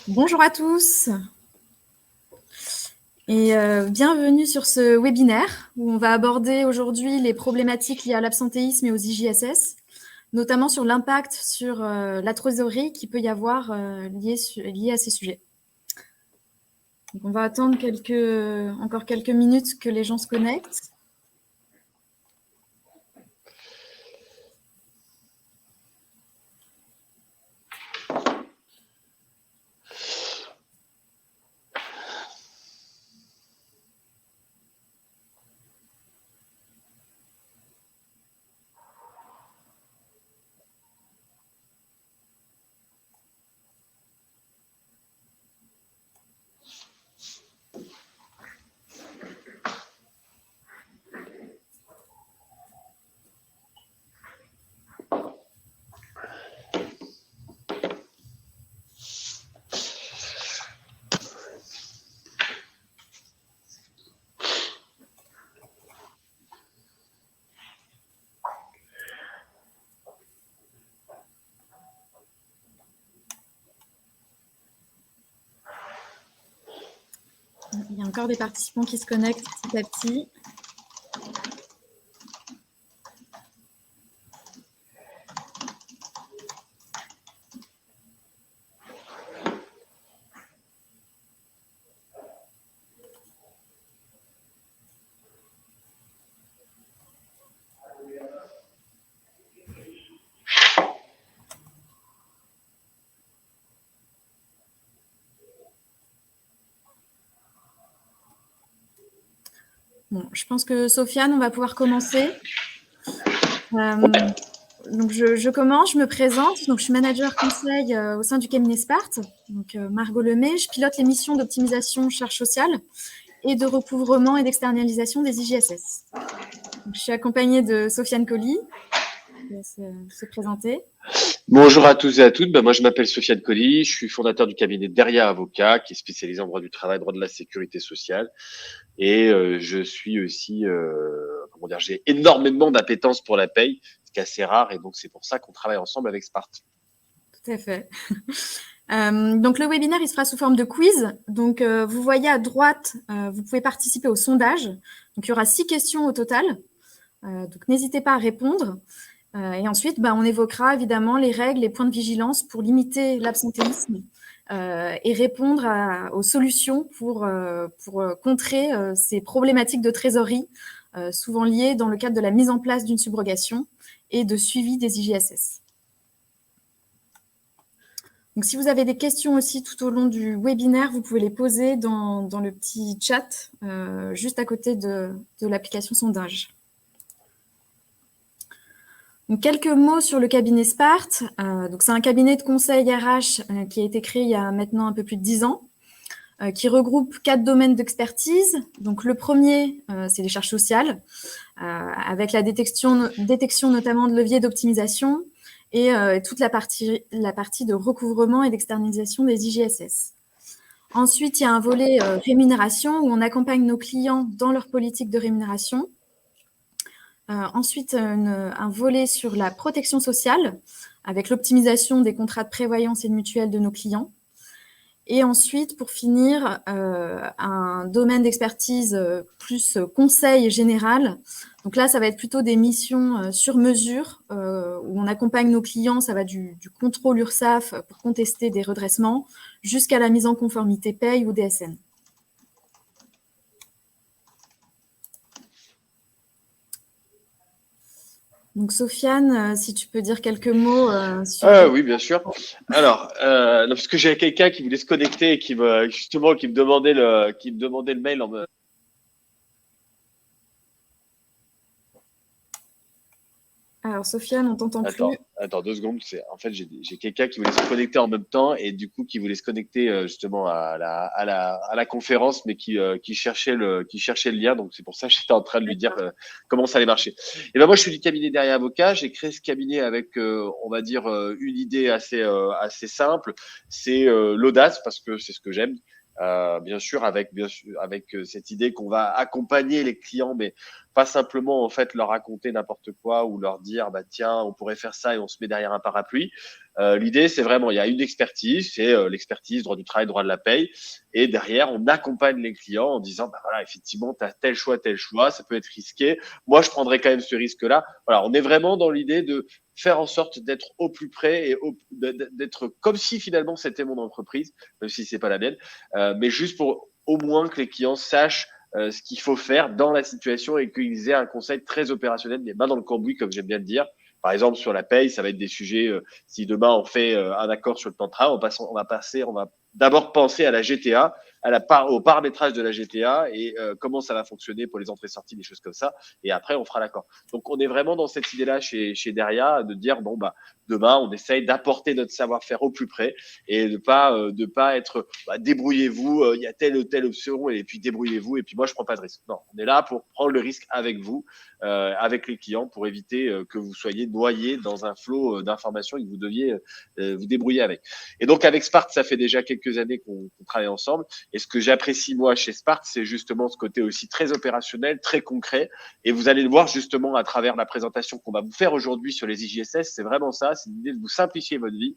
Bonjour à tous et bienvenue sur ce webinaire où on va aborder aujourd'hui les problématiques liées à l'absentéisme et aux IJSS, notamment sur l'impact sur la trésorerie qu'il peut y avoir lié à ces sujets. Donc on va attendre encore quelques minutes que les gens se connectent. Il y a encore des participants qui se connectent petit à petit. Bon, je pense que Sofiane, on va pouvoir commencer. Donc je commence, je me présente. Donc je suis manager conseil au sein du cabinet Sparte. Donc Margot Lemay, je pilote les missions d'optimisation charge sociale et de recouvrement et d'externalisation des IJSS. Donc, je suis accompagnée de Sofiane Colli. Je vais se présenter. Bonjour à tous et à toutes. Moi, je m'appelle Sofiane Colli. Je suis fondateur du cabinet Derrière Avocat, qui est spécialisé en droit du travail, droit de la sécurité sociale. Et je suis aussi, j'ai énormément d'appétence pour la paye, ce qui est assez rare. Et donc, c'est pour ça qu'on travaille ensemble avec Sparte. Tout à fait. Donc, le webinaire, il se fera sous forme de quiz. Donc, vous voyez à droite, vous pouvez participer au sondage. Donc, il y aura 6 questions au total. Donc, n'hésitez pas à répondre. Et ensuite, on évoquera évidemment les règles, les points de vigilance pour limiter l'absentéisme et répondre aux solutions pour contrer ces problématiques de trésorerie, souvent liées dans le cadre de la mise en place d'une subrogation et de suivi des IJSS. Donc, si vous avez des questions aussi tout au long du webinaire, vous pouvez les poser dans le petit chat juste à côté de l'application sondage. Donc, quelques mots sur le cabinet Sparte. Donc, c'est un cabinet de conseil RH qui a été créé il y a maintenant un peu plus de 10 ans, qui regroupe 4 domaines d'expertise. Donc, le premier, c'est les charges sociales, avec la détection notamment de leviers d'optimisation et toute la partie de recouvrement et d'externalisation des IJSS. Ensuite, il y a un volet rémunération où on accompagne nos clients dans leur politique de rémunération. Ensuite, un volet sur la protection sociale, avec l'optimisation des contrats de prévoyance et de mutuelle de nos clients. Et ensuite, pour finir, un domaine d'expertise plus conseil général. Donc là, ça va être plutôt des missions sur mesure, où on accompagne nos clients, ça va du contrôle URSSAF pour contester des redressements, jusqu'à la mise en conformité paye ou DSN. Donc, Sofiane, si tu peux dire quelques mots sur… Oui, bien sûr. Alors, parce que j'avais quelqu'un qui voulait se connecter et qui me demandait le mail en me… Alors, Sofiane, on t'entend plus. Attends 2 secondes. En fait, j'ai quelqu'un qui voulait se connecter en même temps et du coup qui voulait se connecter justement à la conférence, mais qui cherchait le lien. Donc c'est pour ça que j'étais en train de lui dire comment ça allait marcher. Et moi, je suis du cabinet Derrière Avocat. J'ai créé ce cabinet avec, on va dire, une idée assez simple. C'est l'audace, parce que c'est ce que j'aime. Bien sûr avec cette idée qu'on va accompagner les clients, mais pas simplement en fait leur raconter n'importe quoi ou leur dire bah tiens on pourrait faire ça et on se met derrière un parapluie. L'idée c'est vraiment il y a une expertise, c'est l'expertise droit du travail, droit de la paye, et derrière on accompagne les clients en disant bah voilà effectivement tu as tel choix, ça peut être risqué. Moi je prendrais quand même ce risque-là. Voilà, on est vraiment dans l'idée de faire en sorte d'être au plus près et d'être comme si finalement c'était mon entreprise, même si c'est pas la mienne, mais juste pour au moins que les clients sachent ce qu'il faut faire dans la situation et qu'ils aient un conseil très opérationnel, les mains dans le cambouis, comme j'aime bien le dire. Par exemple, sur la paye, ça va être des sujets, si demain on fait un accord sur le temps de travail, on va d'abord penser à la GTA, au paramétrage de la GTA et comment ça va fonctionner pour les entrées-sorties, des choses comme ça. Et après, on fera l'accord. Donc, on est vraiment dans cette idée-là chez Deria de dire, bon, bah, demain, on essaye d'apporter notre savoir-faire au plus près et de pas être, bah, débrouillez-vous, il y a telle ou telle option et puis débrouillez-vous et puis moi, je prends pas de risque. Non, on est là pour prendre le risque avec vous, avec les clients pour éviter que vous soyez noyé dans un flot d'informations et que vous deviez vous débrouiller avec. Et donc, avec Spart, ça fait déjà quelques années qu'on travaille ensemble. Et ce que j'apprécie, moi, chez Spart, c'est justement ce côté aussi très opérationnel, très concret. Et vous allez le voir justement à travers la présentation qu'on va vous faire aujourd'hui sur les IJSS. C'est vraiment ça, c'est l'idée de vous simplifier votre vie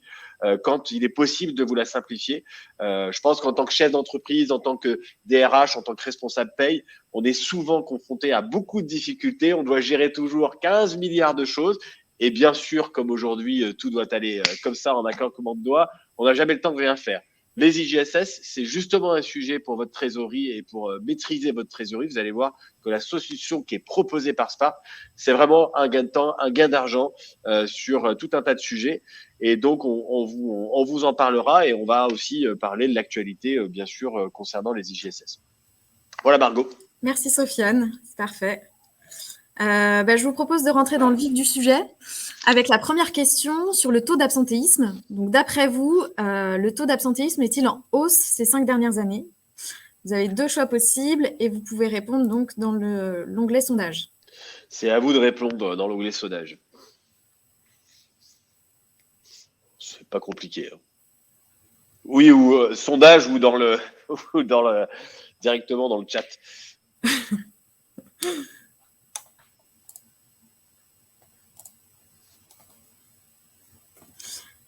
quand il est possible de vous la simplifier. Je pense qu'en tant que chef d'entreprise, en tant que DRH, en tant que responsable paye, on est souvent confronté à beaucoup de difficultés. On doit gérer toujours 15 milliards de choses. Et bien sûr, comme aujourd'hui, tout doit aller comme ça en un claquement de doigts, on n'a jamais le temps de rien faire. Les IJSS, c'est justement un sujet pour votre trésorerie et pour maîtriser votre trésorerie. Vous allez voir que la solution qui est proposée par Spart, c'est vraiment un gain de temps, un gain d'argent sur tout un tas de sujets. Et donc, on vous en parlera et on va aussi parler de l'actualité, bien sûr, concernant les IJSS. Voilà, Margot. Merci, Sofiane. C'est parfait. Je vous propose de rentrer dans le vif du sujet avec la première question sur le taux d'absentéisme. Donc, d'après vous, le taux d'absentéisme est-il en hausse ces 5 dernières années? Vous avez 2 choix possibles et vous pouvez répondre donc dans l'onglet sondage. C'est à vous de répondre dans l'onglet sondage. C'est pas compliqué. Hein. Oui, ou sondage ou dans le directement dans le chat.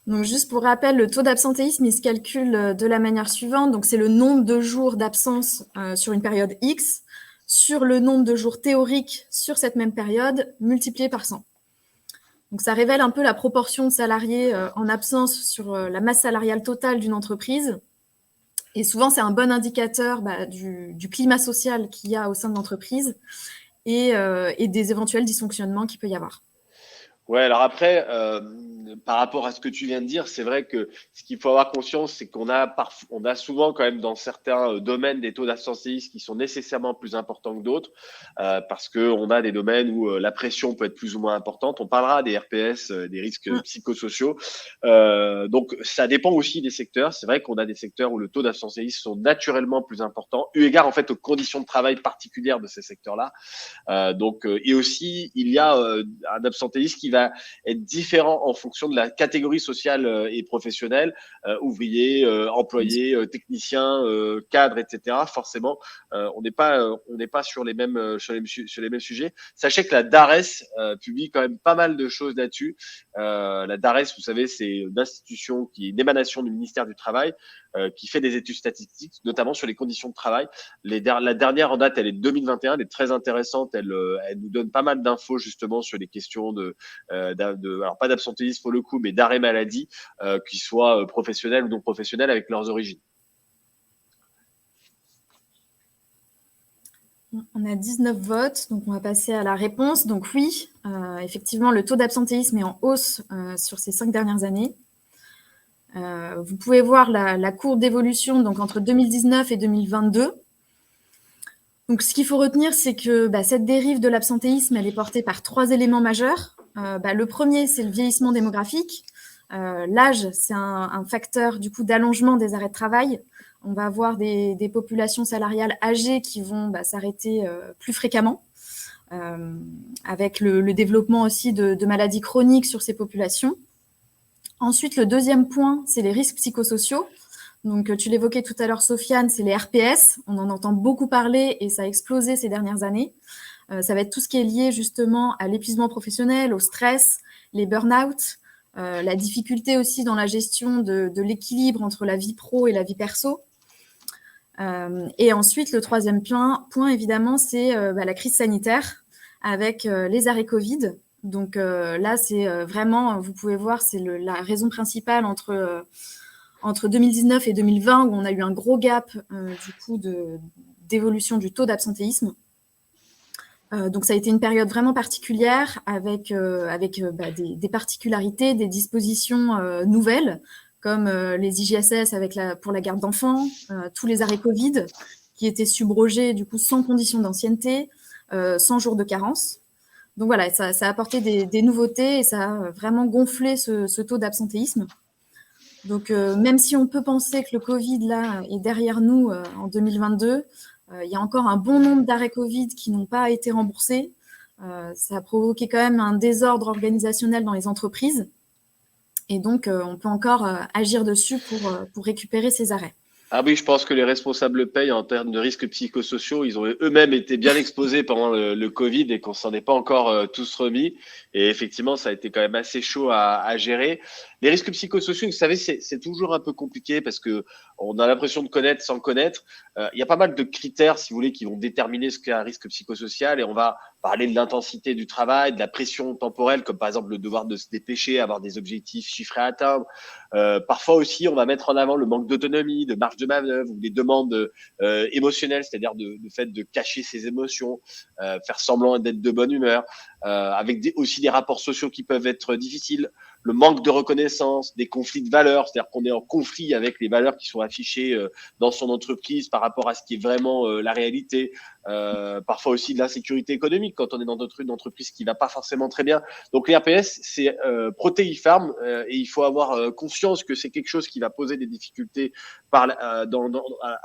Donc, juste pour rappel, le taux d'absentéisme, il se calcule de la manière suivante. Donc, c'est le nombre de jours d'absence sur une période X sur le nombre de jours théoriques sur cette même période multiplié par 100. Donc, ça révèle un peu la proportion de salariés en absence sur la masse salariale totale d'une entreprise. Et souvent, c'est un bon indicateur du climat social qu'il y a au sein de l'entreprise et des éventuels dysfonctionnements qu'il peut y avoir. Ouais, alors après, par rapport à ce que tu viens de dire, c'est vrai que ce qu'il faut avoir conscience, c'est qu'on a souvent quand même dans certains domaines des taux d'absentéisme qui sont nécessairement plus importants que d'autres, parce que on a des domaines où la pression peut être plus ou moins importante. On parlera des RPS, des risques psychosociaux. Donc ça dépend aussi des secteurs. C'est vrai qu'on a des secteurs où le taux d'absentéisme sont naturellement plus importants, eu égard en fait aux conditions de travail particulières de ces secteurs-là. Et aussi il y a un absentéisme qui va être différent en fonction de la catégorie sociale et professionnelle, ouvriers, employés, techniciens, cadres, etc. Forcément, on n'est pas sur les mêmes sujets. Sachez que la DARES publie quand même pas mal de choses là-dessus. La DARES, vous savez, c'est une institution une émanation du ministère du Travail qui fait des études statistiques, notamment sur les conditions de travail. La dernière en date, elle est de 2021, elle est très intéressante. Elle nous donne pas mal d'infos justement sur les questions alors pas d'absentéisme pour le coup, mais d'arrêt maladie, qui soient professionnels ou non professionnels avec leurs origines. On a 19 votes, donc on va passer à la réponse. Donc oui, effectivement, le taux d'absentéisme est en hausse sur ces 5 dernières années. Vous pouvez voir la courbe d'évolution donc entre 2019 et 2022. Donc, ce qu'il faut retenir, c'est que cette dérive de l'absentéisme, elle est portée par 3 éléments majeurs. Le premier, c'est le vieillissement démographique. L'âge, c'est un facteur du coup d'allongement des arrêts de travail. On va avoir des populations salariales âgées qui vont s'arrêter plus fréquemment, avec le développement aussi de maladies chroniques sur ces populations. Ensuite, le deuxième point, c'est les risques psychosociaux. Donc, tu l'évoquais tout à l'heure, Sofiane, c'est les RPS. On en entend beaucoup parler et ça a explosé ces dernières années. Ça va être tout ce qui est lié justement à l'épuisement professionnel, au stress, les burn-out, la difficulté aussi dans la gestion de l'équilibre entre la vie pro et la vie perso. Et ensuite, le troisième point évidemment, c'est la crise sanitaire avec les arrêts Covid. Donc là, c'est vraiment, vous pouvez voir, c'est la raison principale entre 2019 et 2020, où on a eu un gros gap du coup d'évolution du taux d'absentéisme. Donc ça a été une période vraiment particulière avec des particularités, des dispositions nouvelles, comme les IJSS pour la garde d'enfants, tous les arrêts Covid qui étaient subrogés du coup sans condition d'ancienneté, sans jour de carence. Donc voilà, ça a apporté des nouveautés et ça a vraiment gonflé ce taux d'absentéisme. Donc même si on peut penser que le Covid là est derrière nous en 2022, il y a encore un bon nombre d'arrêts Covid qui n'ont pas été remboursés. Ça a provoqué quand même un désordre organisationnel dans les entreprises. Et donc, on peut encore agir dessus pour récupérer ces arrêts. Ah oui, je pense que les responsables payent en termes de risques psychosociaux. Ils ont eux-mêmes été bien exposés pendant le Covid et qu'on s'en est pas encore tous remis. Et effectivement, ça a été quand même assez chaud à gérer. Les risques psychosociaux, vous savez, c'est toujours un peu compliqué parce que on a l'impression de connaître sans connaître. Il y a pas mal de critères, si vous voulez, qui vont déterminer ce qu'est un risque psychosocial. Et on va parler de l'intensité du travail, de la pression temporelle, comme par exemple le devoir de se dépêcher, avoir des objectifs chiffrés à atteindre. Parfois aussi, on va mettre en avant le manque d'autonomie, de marge de manœuvre ou des demandes émotionnelles, c'est-à-dire le fait de cacher ses émotions, faire semblant d'être de bonne humeur, avec aussi des rapports sociaux qui peuvent être difficiles, le manque de reconnaissance, des conflits de valeurs, c'est-à-dire qu'on est en conflit avec les valeurs qui sont affichées dans son entreprise par rapport à ce qui est vraiment la réalité. Parfois aussi de l'insécurité économique quand on est dans une entreprise qui va pas forcément très bien. Donc les RPS, c'est protéiforme et il faut avoir conscience que c'est quelque chose qui va poser des difficultés à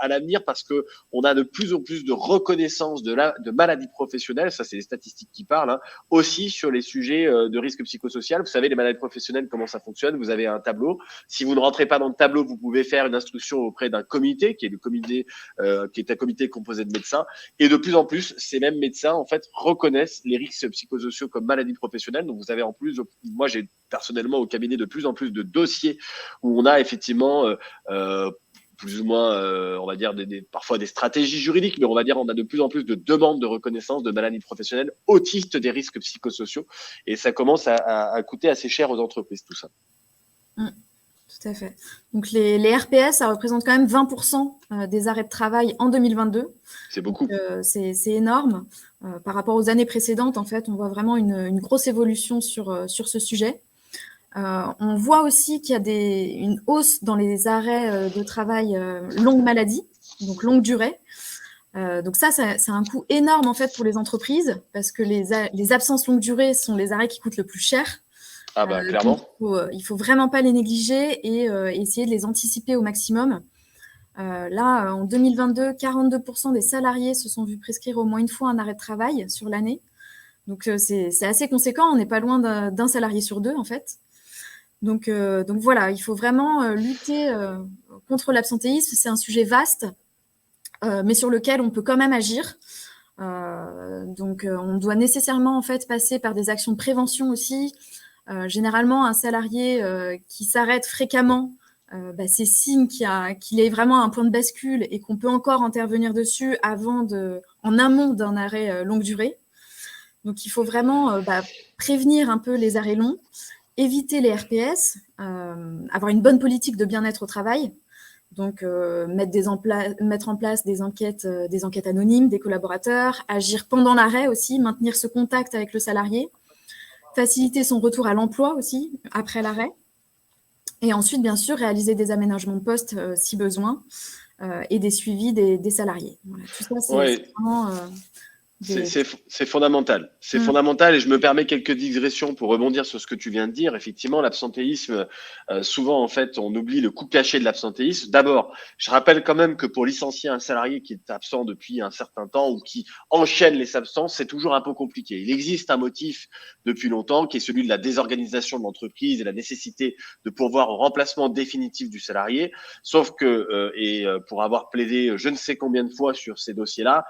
l'avenir parce que on a de plus en plus de reconnaissance de maladies professionnelles, ça c'est les statistiques qui parlent, hein, aussi sur les sujets de risque psychosocial. Vous savez, les maladies professionnelles, comment ça fonctionne? Vous avez un tableau. Si vous ne rentrez pas dans le tableau, vous pouvez faire une instruction auprès d'un comité, qui est le comité, qui est un comité composé de médecins. Et de plus en plus, ces mêmes médecins, en fait, reconnaissent les risques psychosociaux comme maladies professionnelles. Donc, vous avez en plus, moi, j'ai personnellement au cabinet de plus en plus de dossiers où on a effectivement plus ou moins, on va dire, parfois des stratégies juridiques, mais on va dire on a de plus en plus de demandes de reconnaissance de maladies professionnelles autistes des risques psychosociaux. Et ça commence à coûter assez cher aux entreprises, tout ça. Tout à fait. Donc les RPS, ça représente quand même 20% des arrêts de travail en 2022. C'est beaucoup. C'est énorme. Par rapport aux années précédentes, en fait, on voit vraiment une grosse évolution sur ce sujet. On voit aussi qu'il y a une hausse dans les arrêts de travail longue maladie, donc longue durée. Donc ça, c'est un coût énorme en fait pour les entreprises parce que les absences longue durée sont les arrêts qui coûtent le plus cher. Ah bah clairement. Il faut vraiment pas les négliger et essayer de les anticiper au maximum. Là, en 2022, 42% des salariés se sont vus prescrire au moins une fois un arrêt de travail sur l'année. Donc c'est assez conséquent. On n'est pas loin d'un salarié sur deux en fait. Donc voilà, il faut vraiment lutter contre l'absentéisme. C'est un sujet vaste, mais sur lequel on peut quand même agir. On doit nécessairement en fait passer par des actions de prévention aussi. Généralement, un salarié qui s'arrête fréquemment, c'est signe qu'il est vraiment à un point de bascule et qu'on peut encore intervenir dessus en amont d'un arrêt longue durée. Donc, il faut vraiment prévenir un peu les arrêts longs, éviter les RPS, avoir une bonne politique de bien-être au travail. Donc, mettre en place des enquêtes anonymes des collaborateurs, agir pendant l'arrêt aussi, maintenir ce contact avec le salarié, faciliter son retour à l'emploi aussi après l'arrêt. Et ensuite, bien sûr, réaliser des aménagements de poste si besoin et des suivis des salariés. Voilà, tout ça, c'est vraiment... C'est fondamental. C'est fondamental et je me permets quelques digressions pour rebondir sur ce que tu viens de dire. Effectivement, l'absentéisme, souvent, en fait, on oublie le coût caché de l'absentéisme. D'abord, je rappelle quand même que pour licencier un salarié qui est absent depuis un certain temps ou qui enchaîne les absences, c'est toujours un peu compliqué. Il existe un motif depuis longtemps qui est celui de la désorganisation de l'entreprise et la nécessité de pourvoir au remplacement définitif du salarié. Sauf que, pour avoir plaidé je ne sais combien de fois sur ces dossiers-là,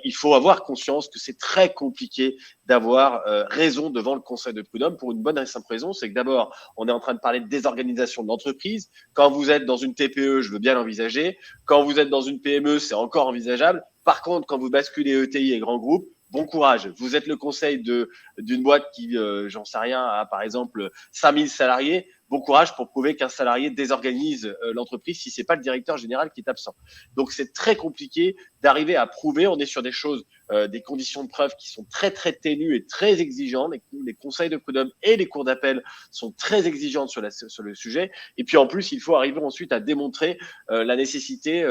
il faut avoir conscience conscience que c'est très compliqué d'avoir raison devant le conseil de prud'homme pour une bonne et simple raison, c'est que d'abord, on est en train de parler de désorganisation de l'entreprise. Quand vous êtes dans une TPE, je veux bien l'envisager. Quand vous êtes dans une PME, c'est encore envisageable. Par contre, quand vous basculez ETI et grands groupes, bon courage. Vous êtes le conseil d'une boîte qui, j'en sais rien, a par exemple 5000 salariés. Bon courage pour prouver qu'un salarié désorganise l'entreprise si c'est pas le directeur général qui est absent. Donc c'est très compliqué d'arriver à prouver. On est sur des choses, des conditions de preuve qui sont très très ténues et très exigeantes. Les conseils de prud'homme et les cours d'appel sont très exigeantes sur le sujet. Et puis en plus, il faut arriver ensuite à démontrer la nécessité,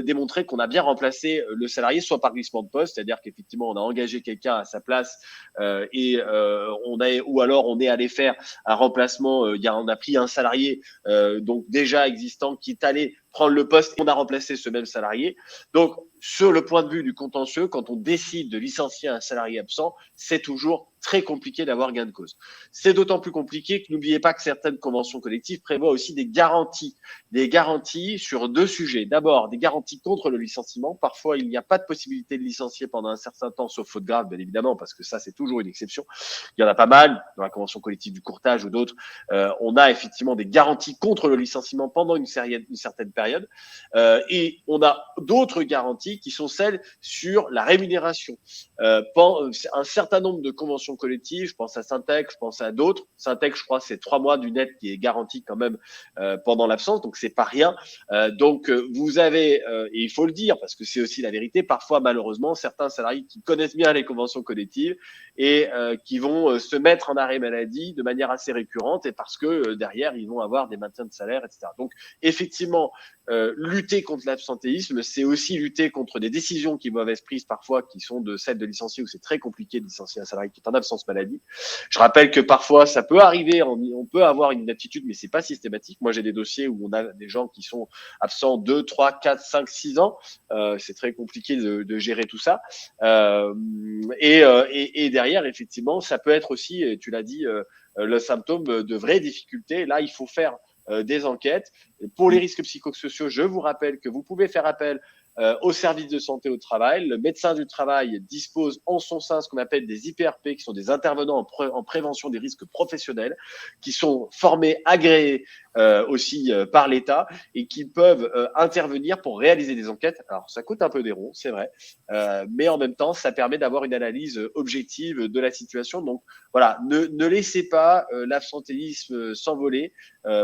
démontrer qu'on a bien remplacé le salarié, soit par glissement de poste, c'est-à-dire qu'effectivement on a engagé quelqu'un à sa place ou alors on est allé faire un remplacement. On a pris un salarié donc déjà existant qui est allé prendre le poste et on a remplacé ce même salarié. Donc, sur le point de vue du contentieux, quand on décide de licencier un salarié absent, c'est toujours très compliqué d'avoir gain de cause. C'est d'autant plus compliqué que n'oubliez pas que certaines conventions collectives prévoient aussi des garanties sur deux sujets. D'abord, des garanties contre le licenciement. Parfois, il n'y a pas de possibilité de licencier pendant un certain temps, sauf faute grave, bien évidemment, parce que ça, c'est toujours une exception. Il y en a pas mal dans la convention collective du courtage ou d'autres. On a effectivement des garanties contre le licenciement pendant une certaine période. Et on a d'autres garanties qui sont celles sur la rémunération. Un certain nombre de conventions collectives, je pense à Syntec, je pense à d'autres. Syntec, je crois, c'est 3 mois du net qui est garanti quand même pendant l'absence, donc c'est pas rien. Donc vous avez, et il faut le dire parce que c'est aussi la vérité, parfois malheureusement certains salariés qui connaissent bien les conventions collectives et qui vont se mettre en arrêt maladie de manière assez récurrente et parce que derrière ils vont avoir des maintiens de salaire, etc. Donc effectivement, lutter contre l'absentéisme, c'est aussi lutter contre des décisions qui doivent être prises parfois, qui sont de celles de licencier où c'est très compliqué de licencier un salarié qui est en absence maladie. Je rappelle que parfois ça peut arriver, on peut avoir une inaptitude, mais c'est pas systématique. Moi j'ai des dossiers où on a des gens qui sont absents 2, 3, 4, 5, 6 ans. C'est très compliqué de gérer tout ça. Et derrière, effectivement, ça peut être aussi, tu l'as dit, le symptôme de vraies difficultés. Là, il faut faire des enquêtes. Pour les risques psychosociaux, je vous rappelle que vous pouvez faire appel au service de santé au travail. Le médecin du travail dispose en son sein ce qu'on appelle des IPRP, qui sont des intervenants en prévention des risques professionnels, qui sont formés, agréés aussi par l'État et qui peuvent intervenir pour réaliser des enquêtes. Alors, ça coûte un peu des ronds, c'est vrai, mais en même temps, ça permet d'avoir une analyse objective de la situation. Donc, voilà, ne laissez pas l'absentéisme s'envoler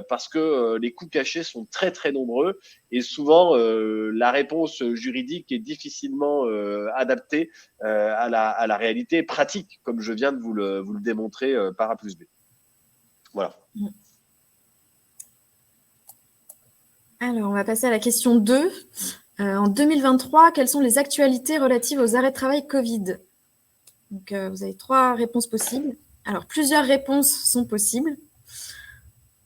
parce que les coûts cachés sont très, très nombreux et souvent, la réponse juridique est difficilement adaptée à la réalité pratique, comme je viens de vous le démontrer par A plus B. Voilà. Alors, on va passer à la question 2. En 2023, quelles sont les actualités relatives aux arrêts de travail Covid? Donc, vous avez 3 réponses possibles. Alors, plusieurs réponses sont possibles.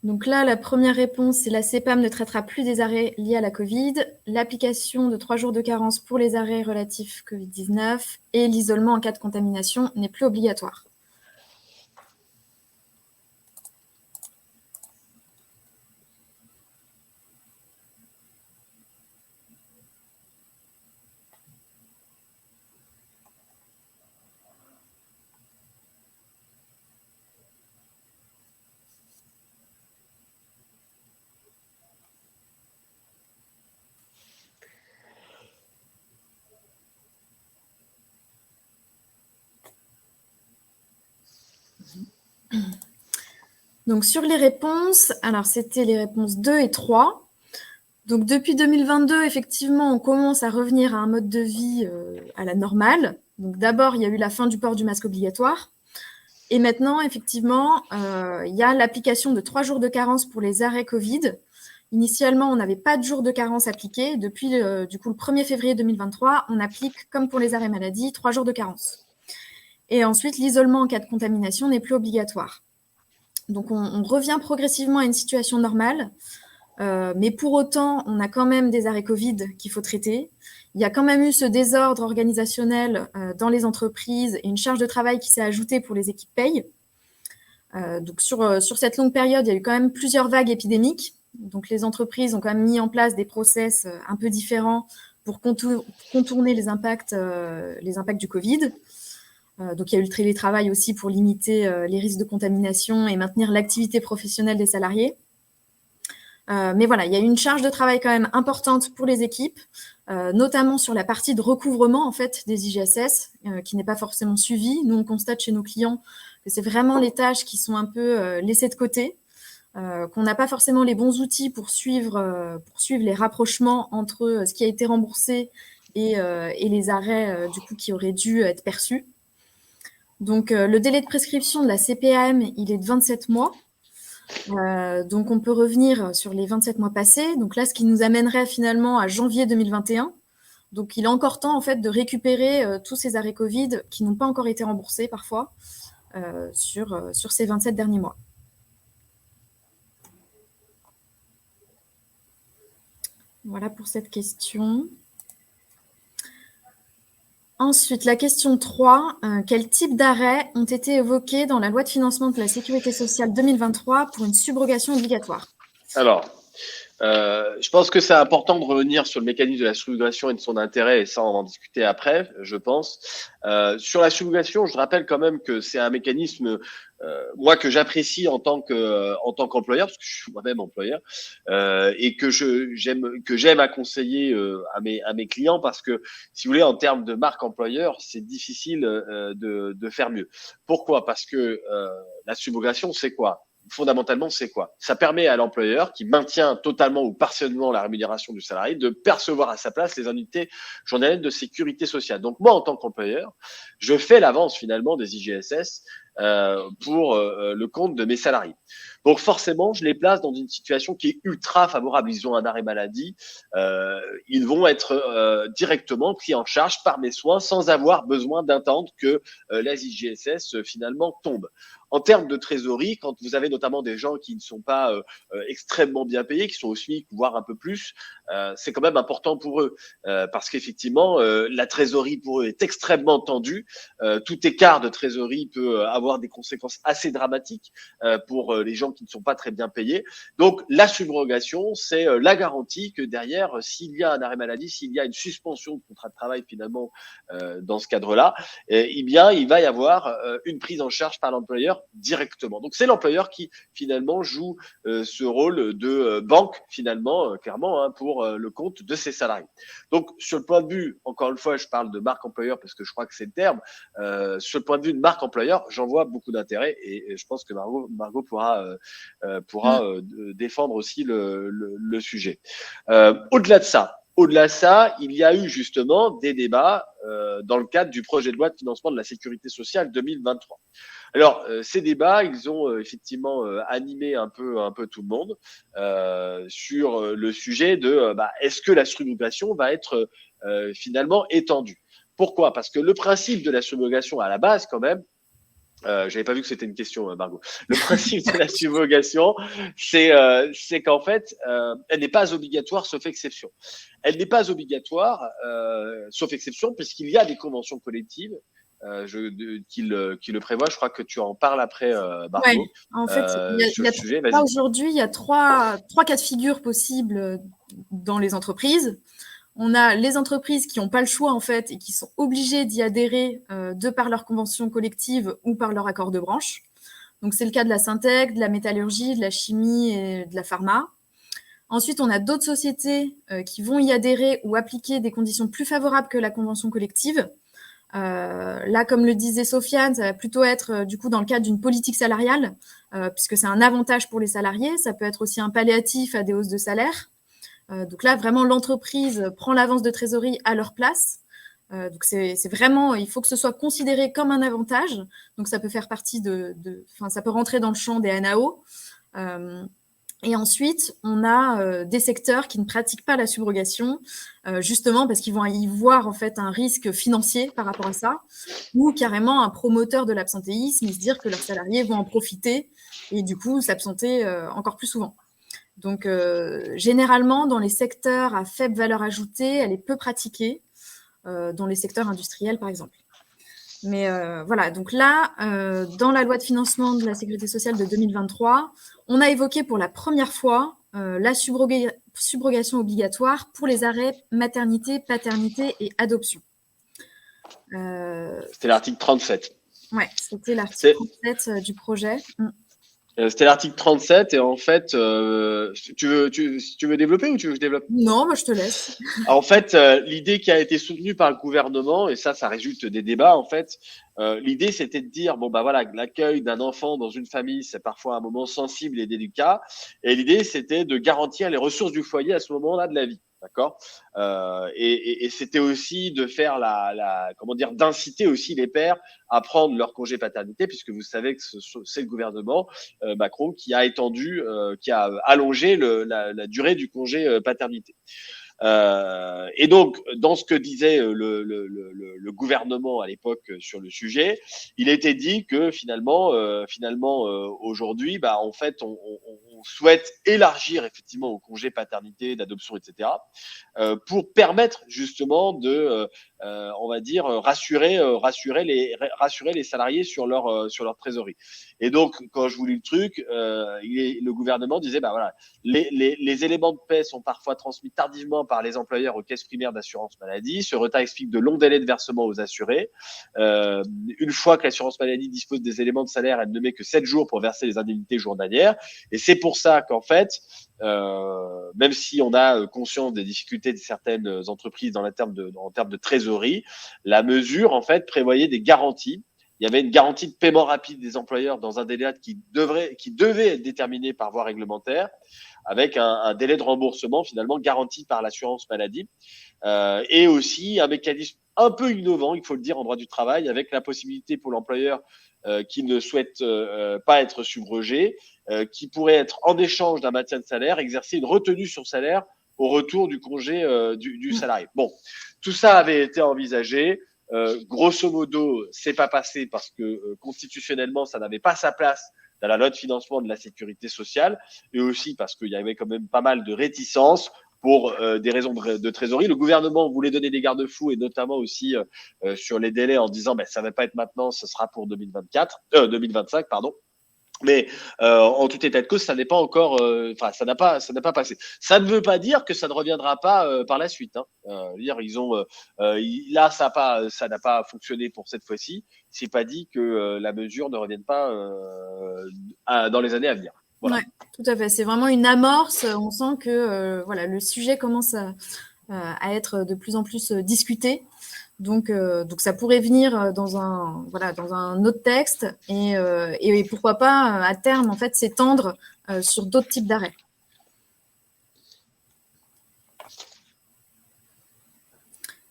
Donc là, la première réponse, c'est la CPAM ne traitera plus des arrêts liés à la Covid, l'application de 3 jours de carence pour les arrêts relatifs Covid-19 et l'isolement en cas de contamination n'est plus obligatoire. Donc, sur les réponses, alors c'était les réponses 2 et 3. Donc, depuis 2022, effectivement, on commence à revenir à un mode de vie à la normale. Donc, d'abord, il y a eu la fin du port du masque obligatoire. Et maintenant, effectivement, il y a l'application de 3 jours de carence pour les arrêts Covid. Initialement, on n'avait pas de jours de carence appliqués. Depuis, du coup, le 1er février 2023, on applique, comme pour les arrêts maladie, 3 jours de carence. Et ensuite, l'isolement en cas de contamination n'est plus obligatoire. Donc, on revient progressivement à une situation normale, mais pour autant, on a quand même des arrêts Covid qu'il faut traiter. Il y a quand même eu ce désordre organisationnel dans les entreprises et une charge de travail qui s'est ajoutée pour les équipes paye. Donc, sur cette longue période, il y a eu quand même plusieurs vagues épidémiques. Donc, les entreprises ont quand même mis en place des process un peu différents pour contourner les impacts du Covid. Donc, il y a eu le télétravail aussi pour limiter les risques de contamination et maintenir l'activité professionnelle des salariés. Mais voilà, il y a une charge de travail quand même importante pour les équipes, notamment sur la partie de recouvrement en fait des IGSS, qui n'est pas forcément suivie. Nous, on constate chez nos clients que c'est vraiment les tâches qui sont un peu laissées de côté, qu'on n'a pas forcément les bons outils pour suivre les rapprochements entre ce qui a été remboursé et les arrêts du coup qui auraient dû être perçus. Donc, le délai de prescription de la CPAM, il est de 27 mois. Donc, on peut revenir sur les 27 mois passés. Donc là, ce qui nous amènerait finalement à janvier 2021. Donc, il est encore temps en fait de récupérer tous ces arrêts Covid qui n'ont pas encore été remboursés parfois sur ces 27 derniers mois. Voilà pour cette question. Ensuite, la question 3. Quels types d'arrêts ont été évoqués dans la loi de financement de la Sécurité sociale 2023 pour une subrogation obligatoire? Alors, je pense que c'est important de revenir sur le mécanisme de la subrogation et de son intérêt, et ça, on va en discuter après, je pense. Sur la subrogation, je rappelle quand même que c'est un mécanisme, moi, que j'apprécie en tant qu'employeur, parce que je suis moi-même employeur, et que j'aime à conseiller à mes clients, parce que, si vous voulez, en termes de marque employeur, c'est difficile de faire mieux. Pourquoi? Parce que la subrogation, c'est quoi? Fondamentalement, c'est quoi? Ça permet à l'employeur, qui maintient totalement ou partiellement la rémunération du salarié, de percevoir à sa place les indemnités journalières de sécurité sociale. Donc moi, en tant qu'employeur, je fais l'avance finalement des IGSS pour le compte de mes salariés. Donc forcément, je les place dans une situation qui est ultra favorable. Ils ont un arrêt maladie, ils vont être directement pris en charge par mes soins sans avoir besoin d'attendre que les IGSS finalement tombent. En termes de trésorerie, quand vous avez notamment des gens qui ne sont pas extrêmement bien payés, qui sont au SMIC, voire un peu plus, c'est quand même important pour eux, parce qu'effectivement, la trésorerie pour eux est extrêmement tendue. Tout écart de trésorerie peut avoir des conséquences assez dramatiques pour les gens qui ne sont pas très bien payés. Donc, la subrogation, c'est la garantie que derrière, s'il y a un arrêt maladie, s'il y a une suspension de contrat de travail finalement dans ce cadre-là, eh bien, il va y avoir une prise en charge par l'employeur directement. Donc, c'est l'employeur qui finalement joue ce rôle de banque finalement, clairement, hein, pour le compte de ses salariés. Donc, sur le point de vue, encore une fois, je parle de marque employeur parce que je crois que c'est le terme. Sur le point de vue de marque employeur, j'en vois beaucoup d'intérêt, et je pense que Margot pourra défendre aussi le sujet. Au-delà de ça, il y a eu justement des débats dans le cadre du projet de loi de financement de la Sécurité sociale 2023. Alors, ces débats, ils ont effectivement animé un peu tout le monde sur le sujet de est-ce que la subrogation va être finalement étendue? Pourquoi? Parce que le principe de la subrogation à la base, quand même, j'avais pas vu que c'était une question, Margot. Le principe de la subrogation, c'est qu'en fait, elle n'est pas obligatoire sauf exception. Elle n'est pas obligatoire sauf exception, puisqu'il y a des conventions collectives qui le prévoient. Je crois que tu en parles après, Margot. Ouais, en fait, aujourd'hui, il y a trois cas de figure possibles dans les entreprises. On a les entreprises qui n'ont pas le choix, en fait, et qui sont obligées d'y adhérer de par leur convention collective ou par leur accord de branche. Donc, c'est le cas de la Syntec, de la métallurgie, de la chimie et de la pharma. Ensuite, on a d'autres sociétés qui vont y adhérer ou appliquer des conditions plus favorables que la convention collective. Là, comme le disait Sofiane, ça va plutôt être du coup dans le cadre d'une politique salariale, puisque c'est un avantage pour les salariés. Ça peut être aussi un palliatif à des hausses de salaire. Donc là, vraiment, l'entreprise prend l'avance de trésorerie à leur place. Donc c'est vraiment, il faut que ce soit considéré comme un avantage. Donc ça peut faire partie ça peut rentrer dans le champ des NAO. Et ensuite, on a des secteurs qui ne pratiquent pas la subrogation, justement parce qu'ils vont y voir en fait un risque financier par rapport à ça, ou carrément un promoteur de l'absentéisme, et se dire que leurs salariés vont en profiter et du coup s'absenter encore plus souvent. Donc, généralement, dans les secteurs à faible valeur ajoutée, elle est peu pratiquée, dans les secteurs industriels, par exemple. Mais voilà, donc là, dans la loi de financement de la Sécurité sociale de 2023, on a évoqué pour la première fois la subrogation obligatoire pour les arrêts maternité, paternité et adoption. C'était l'article 37. Oui, c'était l'article 37 du projet. C'était l'article 37 et en fait, tu veux développer ou tu veux que je développe? Non, moi je te laisse. En fait, l'idée qui a été soutenue par le gouvernement, et ça résulte des débats, en fait, l'idée c'était de dire, bon bah voilà, l'accueil d'un enfant dans une famille, c'est parfois un moment sensible et délicat, et l'idée c'était de garantir les ressources du foyer à ce moment-là de la vie. D'accord. Et c'était aussi de faire comment dire, d'inciter aussi les pères à prendre leur congé paternité, puisque vous savez que c'est le gouvernement Macron qui a étendu, qui a allongé la durée du congé paternité. Et donc, dans ce que disait le gouvernement à l'époque sur le sujet, il était dit que finalement, aujourd'hui, bah, en fait, on souhaite élargir effectivement au congé paternité, d'adoption, etc., pour permettre justement de, on va dire, rassurer les salariés sur leur trésorerie. Et donc, quand je vous lis le truc, le gouvernement disait, bah voilà, les éléments de paie sont parfois transmis tardivement par les employeurs aux caisses primaires d'assurance maladie. Ce retard explique de longs délais de versement aux assurés. Une fois que l'assurance maladie dispose des éléments de salaire, elle ne met que 7 jours pour verser les indemnités journalières. Et c'est pour ça qu'en fait, même si on a conscience des difficultés de certaines entreprises en termes de trésorerie, la mesure en fait prévoyait des garanties. Il y avait une garantie de paiement rapide des employeurs dans un délai qui devait être déterminé par voie réglementaire, avec un délai de remboursement finalement garanti par l'assurance maladie, et aussi un mécanisme un peu innovant, il faut le dire, en droit du travail, avec la possibilité pour l'employeur qui ne souhaite pas être subrogé, qui pourrait être en échange d'un maintien de salaire, exercer une retenue sur salaire au retour du congé du salarié. Bon, tout ça avait été envisagé. Grosso modo, c'est pas passé parce que constitutionnellement, ça n'avait pas sa place dans la loi de financement de la sécurité sociale, et aussi parce qu'il y avait quand même pas mal de réticences pour des raisons de trésorerie. Le gouvernement voulait donner des garde-fous, et notamment aussi sur les délais, en disant ça ne va pas être maintenant, ce sera pour 2025, pardon. Mais en tout état de cause, ça n'est pas encore, ça n'a pas passé. Ça ne veut pas dire que ça ne reviendra pas par la suite. Dire ils ont, là ça n'a pas fonctionné pour cette fois-ci. C'est pas dit que la mesure ne revienne pas dans les années à venir. Voilà. Ouais, tout à fait. C'est vraiment une amorce. On sent que voilà, le sujet commence à être de plus en plus discuté. Donc ça pourrait venir dans un autre texte et pourquoi pas à terme en fait s'étendre sur d'autres types d'arrêts.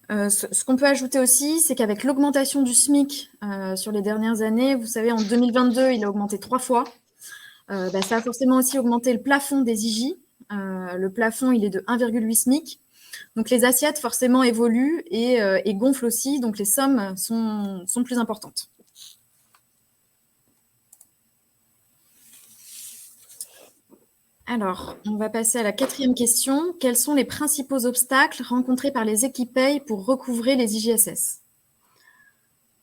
Ce qu'on peut ajouter aussi, c'est qu'avec l'augmentation du SMIC sur les dernières années, vous savez, en 2022, il a augmenté 3 fois. Ça a forcément aussi augmenté le plafond des IJ. Le plafond, il est de 1,8 SMIC. Donc, les assiettes, forcément, évoluent et gonflent aussi. Donc, les sommes sont plus importantes. Alors, on va passer à la 4e question. Quels sont les principaux obstacles rencontrés par les équipes pour recouvrer les IJSS?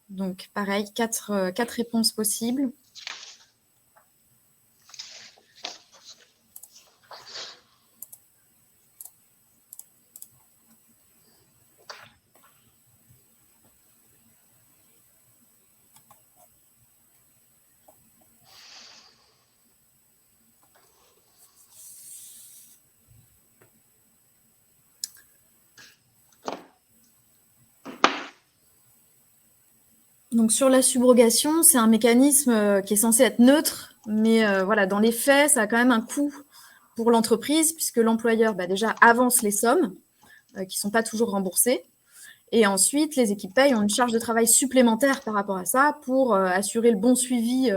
Donc, pareil, 4 réponses possibles. Donc, sur la subrogation, c'est un mécanisme qui est censé être neutre, mais voilà, dans les faits, ça a quand même un coût pour l'entreprise, puisque l'employeur déjà avance les sommes qui ne sont pas toujours remboursées. Et ensuite, les équipes paye ont une charge de travail supplémentaire par rapport à ça pour assurer le bon suivi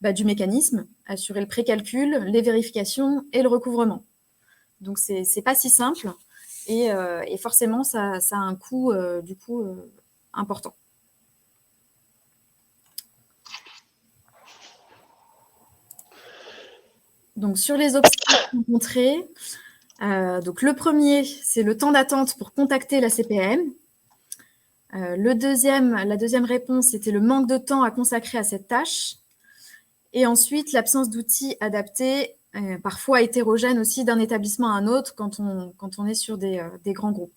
du mécanisme, assurer le précalcul, les vérifications et le recouvrement. Donc, c'est pas si simple et forcément, ça a un coût important. Donc, sur les obstacles rencontrés, donc le premier, c'est le temps d'attente pour contacter la CPAM. La deuxième réponse, c'était le manque de temps à consacrer à cette tâche. Et ensuite, l'absence d'outils adaptés parfois hétérogènes aussi d'un établissement à un autre quand on est sur des grands groupes.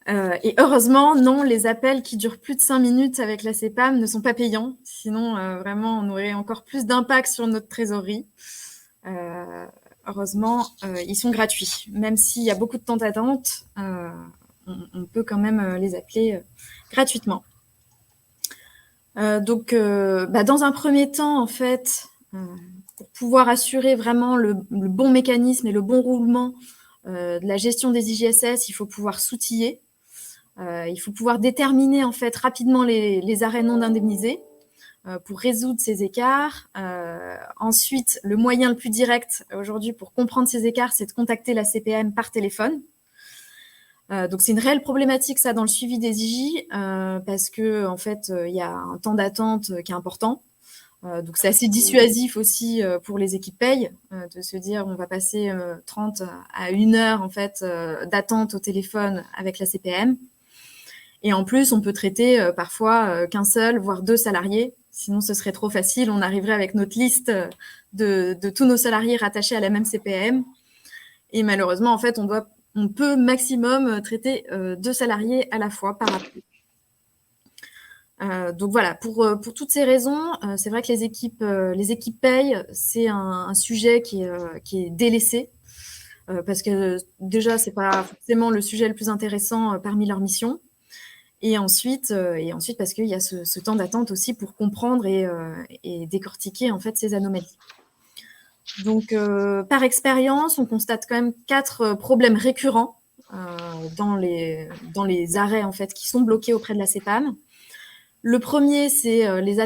Et heureusement, non, les appels qui durent plus de 5 minutes avec la CPAM ne sont pas payants. Sinon, vraiment, on aurait encore plus d'impact sur notre trésorerie. Heureusement, ils sont gratuits. Même s'il y a beaucoup de temps d'attente, on peut quand même les appeler gratuitement. Donc, dans un premier temps, en fait, pour pouvoir assurer vraiment le bon mécanisme et le bon roulement de la gestion des IJSS, il faut pouvoir s'outiller. Il faut pouvoir déterminer en fait rapidement les arrêts non indemnisés pour résoudre ces écarts. Ensuite, le moyen le plus direct aujourd'hui pour comprendre ces écarts, c'est de contacter la CPAM par téléphone. Donc c'est une réelle problématique ça dans le suivi des IJ parce que en fait il y a un temps d'attente qui est important. Donc c'est assez dissuasif aussi pour les équipes paye de se dire on va passer 30 à 1 heure en fait d'attente au téléphone avec la CPM. Et en plus, on peut traiter parfois qu'un seul, voire 2 salariés. Sinon, ce serait trop facile. On arriverait avec notre liste de tous nos salariés rattachés à la même CPM. Et malheureusement, en fait, on peut maximum traiter 2 salariés à la fois par appel. Donc voilà, pour toutes ces raisons, c'est vrai que les équipes paye, c'est un sujet qui est délaissé. Parce que déjà, c'est pas forcément le sujet le plus intéressant parmi leurs missions. Et ensuite parce qu'il y a ce temps d'attente aussi pour comprendre et décortiquer en fait ces anomalies. Donc, par expérience, on constate quand même 4 problèmes récurrents dans les arrêts en fait qui sont bloqués auprès de la CPAM. Le premier, c'est les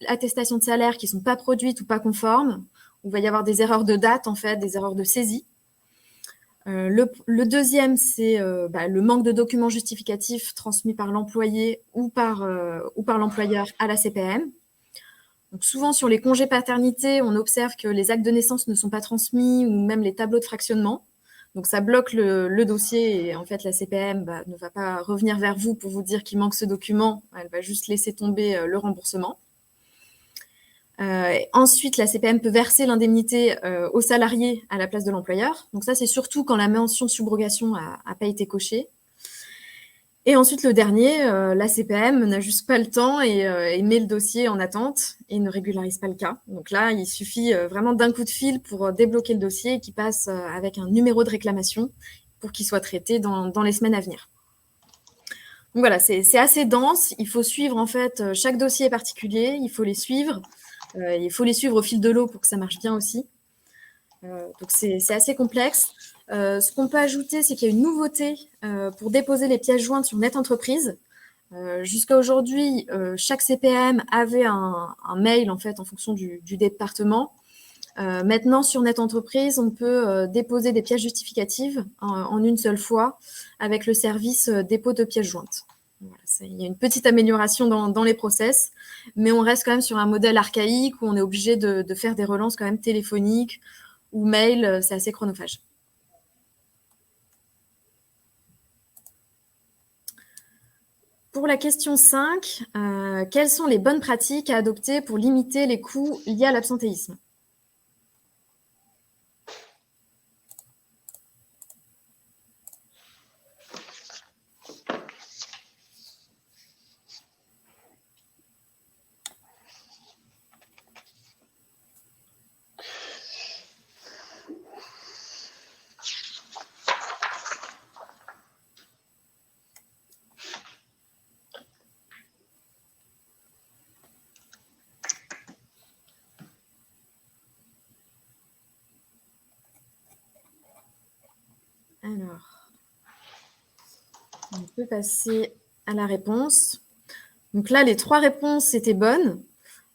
attestations de salaire qui sont pas produites ou pas conformes. Où il va y avoir des erreurs de date en fait, des erreurs de saisie. Le deuxième, c'est le manque de documents justificatifs transmis par l'employé ou par l'employeur à la CPM. Donc souvent, sur les congés paternité, on observe que les actes de naissance ne sont pas transmis ou même les tableaux de fractionnement. Donc ça bloque le dossier et en fait, la CPM ne va pas revenir vers vous pour vous dire qu'il manque ce document. Elle va juste laisser tomber le remboursement. Ensuite, la CPM peut verser l'indemnité aux salariés à la place de l'employeur. Donc ça, c'est surtout quand la mention subrogation n'a pas été cochée. Et ensuite, le dernier, la CPM n'a juste pas le temps et met le dossier en attente et ne régularise pas le cas. Donc là, il suffit vraiment d'un coup de fil pour débloquer le dossier et qu'il passe avec un numéro de réclamation pour qu'il soit traité dans les semaines à venir. Donc voilà, c'est assez dense. Il faut suivre en fait chaque dossier particulier. Il faut les suivre. Il faut les suivre au fil de l'eau pour que ça marche bien aussi. Donc c'est assez complexe. Ce qu'on peut ajouter, c'est qu'il y a une nouveauté pour déposer les pièces jointes sur Net Entreprise. Jusqu'à aujourd'hui, chaque CPM avait un mail en fait en fonction du département. Maintenant, sur Net Entreprise, on peut déposer des pièces justificatives en une seule fois avec le service dépôt de pièces jointes. Voilà, il y a une petite amélioration dans les process, mais on reste quand même sur un modèle archaïque où on est obligé de faire des relances quand même téléphoniques ou mail, c'est assez chronophage. Pour la question 5, quelles sont les bonnes pratiques à adopter pour limiter les coûts liés à l'absentéisme ? Alors, on peut passer à la réponse. Donc là, les 3 réponses étaient bonnes.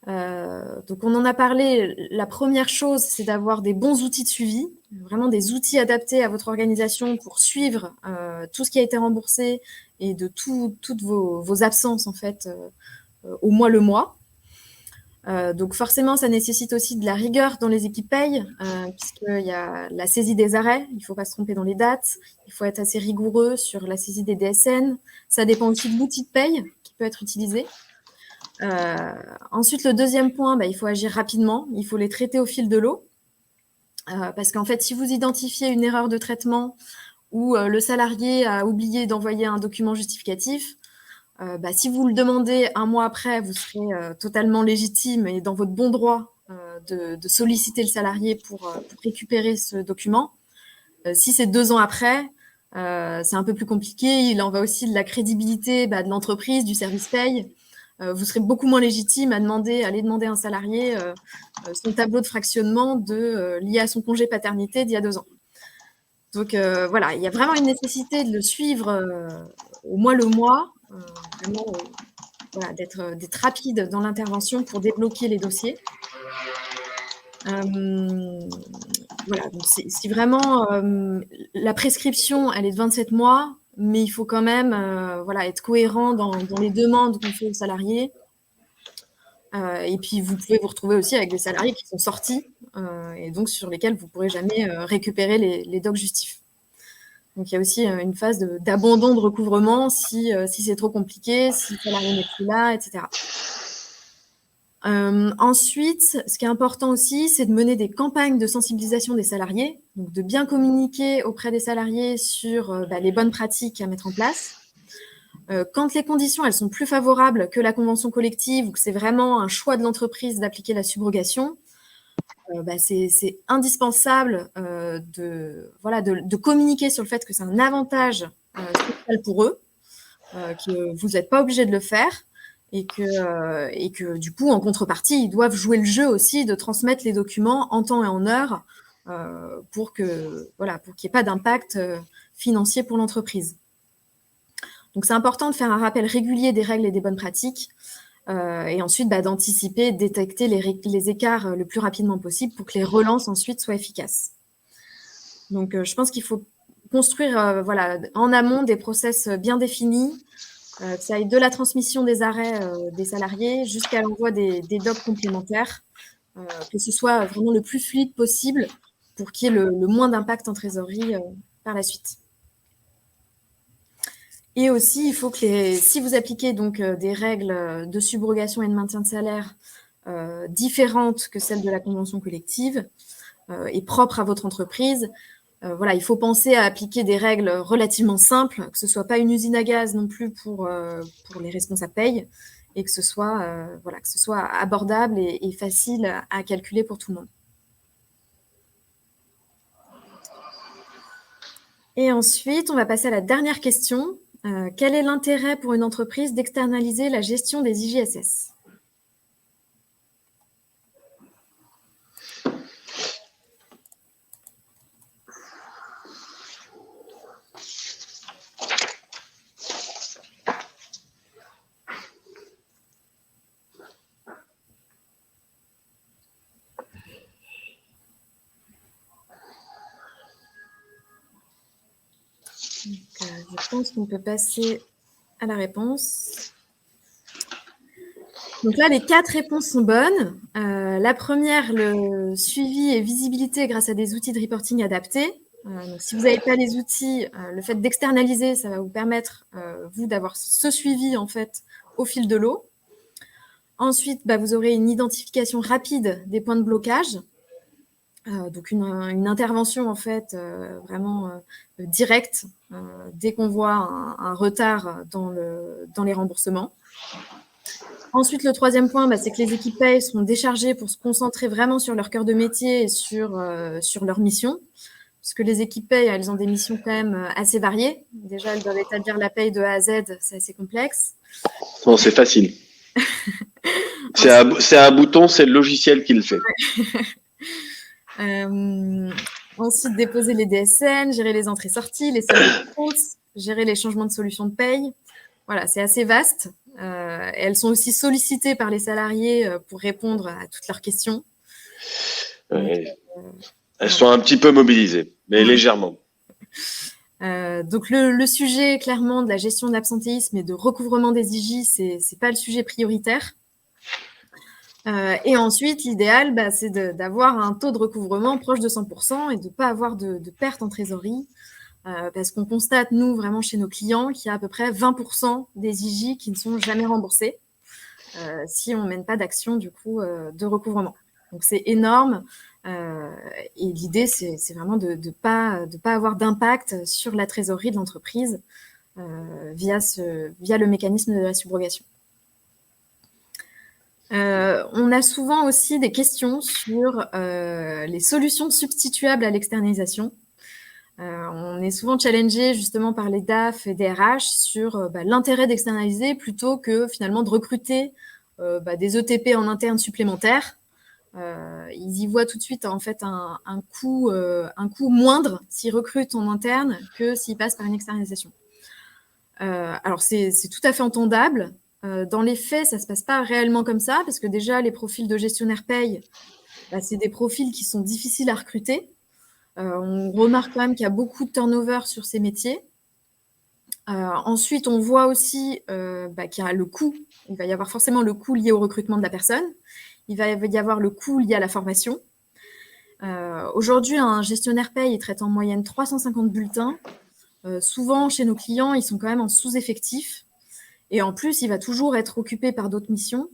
Donc on en a parlé. La première chose, c'est d'avoir des bons outils de suivi, vraiment des outils adaptés à votre organisation pour suivre tout ce qui a été remboursé et de toutes vos absences en fait au mois le mois. Donc forcément, ça nécessite aussi de la rigueur dans les équipes paye, puisqu'il y a la saisie des arrêts, il ne faut pas se tromper dans les dates, il faut être assez rigoureux sur la saisie des DSN. Ça dépend aussi de l'outil de paye qui peut être utilisé. Ensuite, le deuxième point, il faut agir rapidement, il faut les traiter au fil de l'eau. Parce qu'en fait, si vous identifiez une erreur de traitement ou le salarié a oublié d'envoyer un document justificatif, si vous le demandez un mois après, vous serez totalement légitime et dans votre bon droit de solliciter le salarié pour récupérer ce document. Si c'est 2 ans après, c'est un peu plus compliqué. Il en va aussi de la crédibilité de l'entreprise, du service paye. Vous serez beaucoup moins légitime à aller demander à un salarié son tableau de fractionnement lié à son congé paternité d'il y a 2 ans. Donc voilà, il y a vraiment une nécessité de le suivre au moins le mois, vraiment voilà, d'être rapide dans l'intervention pour débloquer les dossiers. Voilà, donc si vraiment la prescription, elle est de 27 mois, mais il faut quand même voilà, être cohérent dans les demandes qu'on fait aux salariés. Et puis, vous pouvez vous retrouver aussi avec des salariés qui sont sortis et donc sur lesquels vous ne pourrez jamais récupérer les docs justifs. Donc, il y a aussi une phase d'abandon de recouvrement si c'est trop compliqué, si le salarié n'est plus là, etc. Ensuite, ce qui est important aussi, c'est de mener des campagnes de sensibilisation des salariés, donc de bien communiquer auprès des salariés sur les bonnes pratiques à mettre en place. Quand les conditions elles sont plus favorables que la convention collective ou que c'est vraiment un choix de l'entreprise d'appliquer la subrogation, c'est indispensable de communiquer sur le fait que c'est un avantage social pour eux, que vous n'êtes pas obligé de le faire et que du coup, en contrepartie, ils doivent jouer le jeu aussi de transmettre les documents en temps et en heure pour qu'il n'y ait pas d'impact financier pour l'entreprise. Donc, c'est important de faire un rappel régulier des règles et des bonnes pratiques et ensuite d'anticiper, de détecter les écarts le plus rapidement possible pour que les relances ensuite soient efficaces. Donc, je pense qu'il faut construire en amont des process bien définis, que ça aille de la transmission des arrêts des salariés jusqu'à l'envoi des docs complémentaires, que ce soit vraiment le plus fluide possible pour qu'il y ait le moins d'impact en trésorerie par la suite. Et aussi, il faut que si vous appliquez donc des règles de subrogation et de maintien de salaire différentes que celles de la convention collective et propres à votre entreprise, il faut penser à appliquer des règles relativement simples, que ce ne soit pas une usine à gaz non plus pour les responsables paye, et que ce soit abordable et facile à calculer pour tout le monde. Et ensuite, on va passer à la dernière question. Quel est l'intérêt pour une entreprise d'externaliser la gestion des IJSS ? Donc, je pense qu'on peut passer à la réponse. Donc là, les 4 réponses sont bonnes. La première, le suivi et visibilité grâce à des outils de reporting adaptés. Donc, si vous n'avez pas les outils, le fait d'externaliser, ça va vous permettre, vous, d'avoir ce suivi, en fait, au fil de l'eau. Ensuite, vous aurez une identification rapide des points de blocage. Donc, une intervention, en fait, vraiment directe dès qu'on voit un retard dans les remboursements. Ensuite, le troisième point, c'est que les équipes paye seront déchargées pour se concentrer vraiment sur leur cœur de métier et sur leur mission. Parce que les équipes paye, elles ont des missions quand même assez variées. Déjà, elles doivent établir la paye de A à Z, c'est assez complexe. Non, c'est facile. C'est un bouton, c'est le logiciel qui le fait. Ensuite, déposer les DSN, gérer les entrées-sorties, les soldes de comptes, gérer les changements de solution de paye. Voilà, c'est assez vaste. Elles sont aussi sollicitées par les salariés pour répondre à toutes leurs questions. Elles sont un petit peu mobilisées, mais légèrement. Donc, le sujet, clairement, de la gestion de l'absentéisme et de recouvrement des IJ, c'est pas le sujet prioritaire. Et ensuite, l'idéal, c'est d'avoir un taux de recouvrement proche de 100% et de ne pas avoir de perte en trésorerie. Parce qu'on constate, nous, vraiment chez nos clients, qu'il y a à peu près 20% des IJ qui ne sont jamais remboursés si on ne mène pas d'action, du coup, de recouvrement. Donc, c'est énorme. Et l'idée, c'est vraiment de ne pas avoir d'impact sur la trésorerie de l'entreprise via le mécanisme de la subrogation. On a souvent aussi des questions sur les solutions substituables à l'externalisation. On est souvent challengé justement par les DAF et des RH sur l'intérêt d'externaliser plutôt que finalement de recruter des ETP en interne supplémentaires. Ils y voient tout de suite en fait un coût moindre s'ils recrutent en interne que s'ils passent par une externalisation. Alors c'est tout à fait entendable. Dans les faits, ça ne se passe pas réellement comme ça, parce que déjà, les profils de gestionnaire paye, c'est des profils qui sont difficiles à recruter. On remarque quand même qu'il y a beaucoup de turnover sur ces métiers. Ensuite, on voit aussi qu'il y a le coût. Il va y avoir forcément le coût lié au recrutement de la personne. Il va y avoir le coût lié à la formation. Aujourd'hui, un gestionnaire paye, il traite en moyenne 350 bulletins. Souvent, chez nos clients, ils sont quand même en sous-effectif. Et en plus, il va toujours être occupé par d'autres missions.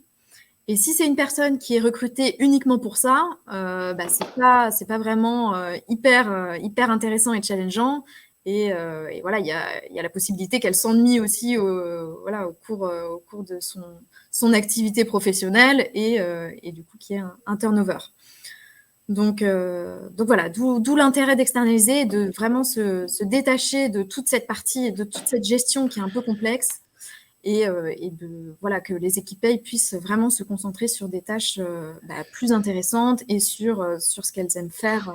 Et si c'est une personne qui est recrutée uniquement pour ça, c'est pas vraiment hyper intéressant et challengeant. Et voilà, il y a la possibilité qu'elle s'ennuie aussi au cours de son activité professionnelle et du coup qu'il y ait un turnover. Donc voilà, d'où l'intérêt d'externaliser et de vraiment se détacher de toute cette partie et de toute cette gestion qui est un peu complexe. Et que les équipes paye puissent vraiment se concentrer sur des tâches plus intéressantes et sur ce qu'elles aiment faire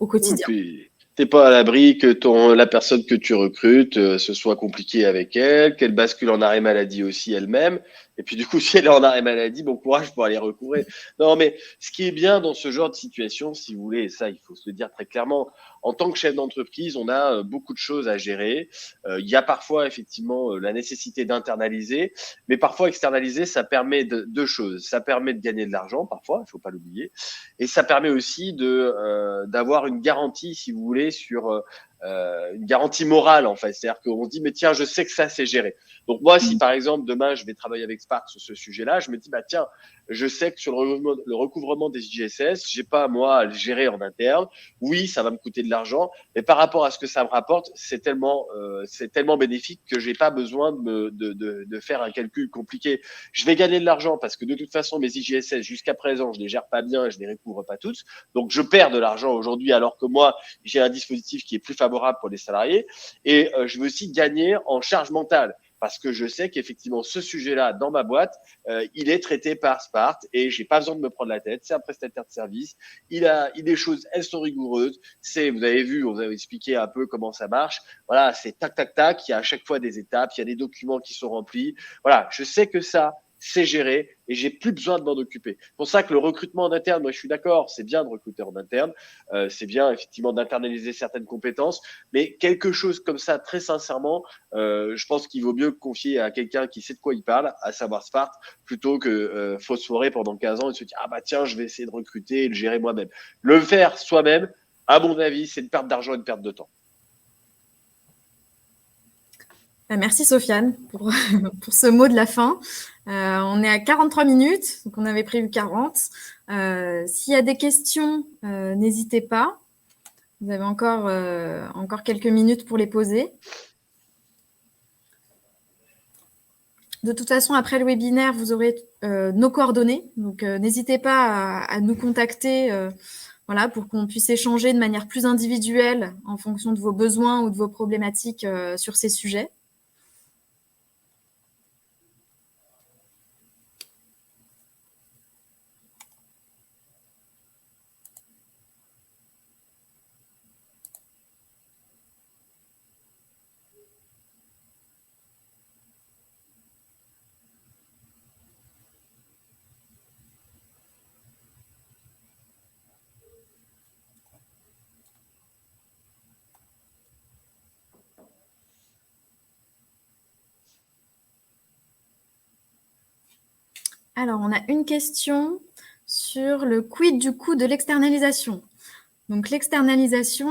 au quotidien. Tu n'es pas à l'abri que la personne que tu recrutes, ce soit compliqué avec elle, qu'elle bascule en arrêt maladie aussi elle-même. Et puis du coup, si elle est en arrêt maladie, bon courage pour aller recouvrer. Non, mais ce qui est bien dans ce genre de situation, si vous voulez, et ça, il faut se le dire très clairement, en tant que chef d'entreprise, on a beaucoup de choses à gérer. Il y a parfois effectivement la nécessité d'internaliser, mais parfois externaliser, ça permet deux choses. Ça permet de gagner de l'argent parfois, il faut pas l'oublier, et ça permet aussi d'avoir une garantie, si vous voulez, sur une garantie morale en fait. C'est-à-dire qu'on se dit mais tiens, je sais que ça c'est géré. Donc moi, si par exemple demain je vais travailler avec Spark sur ce sujet-là, je me dis bah tiens, je sais que sur le recouvrement des IGSS, j'ai pas moi à le gérer en interne. Oui, ça va me coûter de l'argent, mais par rapport à ce que ça me rapporte, c'est tellement bénéfique que j'ai pas besoin de faire un calcul compliqué. Je vais gagner de l'argent parce que de toute façon mes IGSS jusqu'à présent je les gère pas bien et je les recouvre pas toutes, donc je perds de l'argent aujourd'hui alors que moi j'ai un dispositif qui est plus favorable pour les salariés et je veux aussi gagner en charge mentale. Parce que je sais qu'effectivement, ce sujet-là, dans ma boîte, il est traité par Spart et j'ai pas besoin de me prendre la tête. C'est un prestataire de service. Les choses, elles sont rigoureuses. Vous avez vu, on vous a expliqué un peu comment ça marche. Voilà, c'est tac, tac, tac. Il y a à chaque fois des étapes. Il y a des documents qui sont remplis. Voilà, je sais que ça, c'est géré et j'ai plus besoin de m'en occuper. C'est pour ça que le recrutement en interne, moi je suis d'accord, c'est bien de recruter en interne, c'est bien effectivement d'internaliser certaines compétences, mais quelque chose comme ça, très sincèrement, je pense qu'il vaut mieux confier à quelqu'un qui sait de quoi il parle, à savoir Spart, plutôt que phosphorer pendant 15 ans et se dire ah bah tiens, je vais essayer de recruter et le gérer moi-même. Le faire soi-même, à mon avis, c'est une perte d'argent et une perte de temps. Merci Sofiane pour ce mot de la fin. On est à 43 minutes, donc on avait prévu 40. S'il y a des questions, n'hésitez pas. Vous avez encore quelques minutes pour les poser. De toute façon, après le webinaire, vous aurez nos coordonnées. Donc, n'hésitez pas à nous contacter pour qu'on puisse échanger de manière plus individuelle en fonction de vos besoins ou de vos problématiques sur ces sujets. Alors, on a une question sur le quid du coût de l'externalisation. Donc, l'externalisation,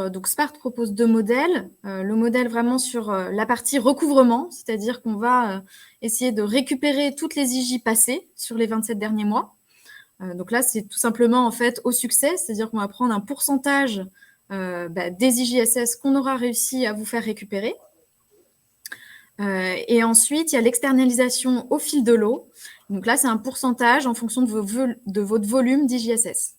donc Spart propose deux modèles. Le modèle vraiment sur la partie recouvrement, c'est-à-dire qu'on va essayer de récupérer toutes les IJ passées sur les 27 derniers mois. Donc là, c'est tout simplement en fait au succès, c'est-à-dire qu'on va prendre un pourcentage des IJSS qu'on aura réussi à vous faire récupérer. Et ensuite, il y a l'externalisation au fil de l'eau. Donc là, c'est un pourcentage en fonction de votre volume d'IJSS.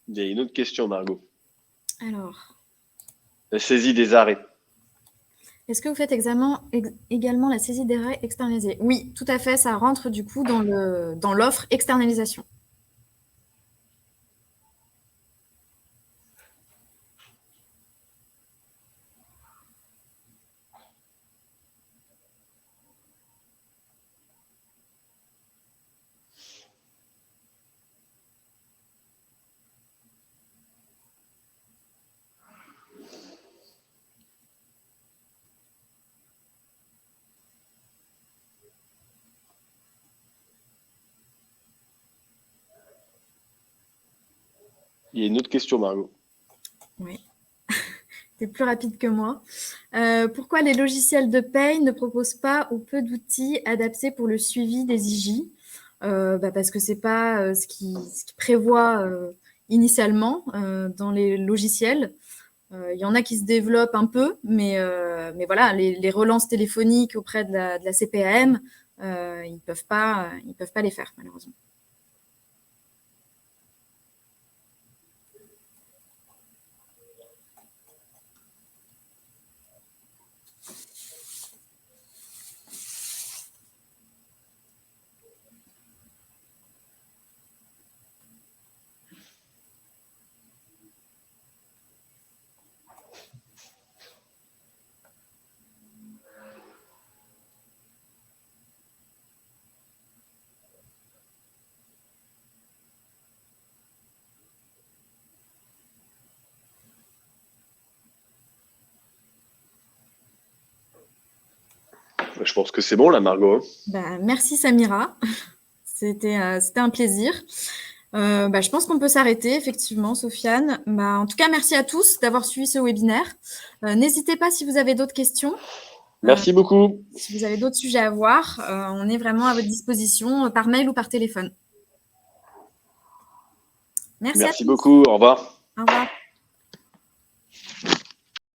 Il y a une autre question, Margot. Alors, La saisie des arrêts. est-ce que vous faites également la saisie des arrêts externalisés? Oui, tout à fait, ça rentre du coup dans l'offre externalisation. Il y a une autre question, Margot. Oui, tu es plus rapide que moi. Pourquoi les logiciels de paye ne proposent pas ou peu d'outils adaptés pour le suivi des IJ? Parce que ce n'est pas ce qui prévoit initialement dans les logiciels. Il y en a qui se développent un peu, mais voilà, les relances téléphoniques auprès de la CPAM, ils peuvent pas les faire, malheureusement. Je pense que c'est bon, là, Margot. Merci, Samira. C'était un plaisir. Je pense qu'on peut s'arrêter, effectivement, Sofiane. En tout cas, merci à tous d'avoir suivi ce webinaire. N'hésitez pas si vous avez d'autres questions. Merci beaucoup. Si vous avez d'autres sujets à voir, on est vraiment à votre disposition par mail ou par téléphone. Merci beaucoup. Au revoir. Au revoir.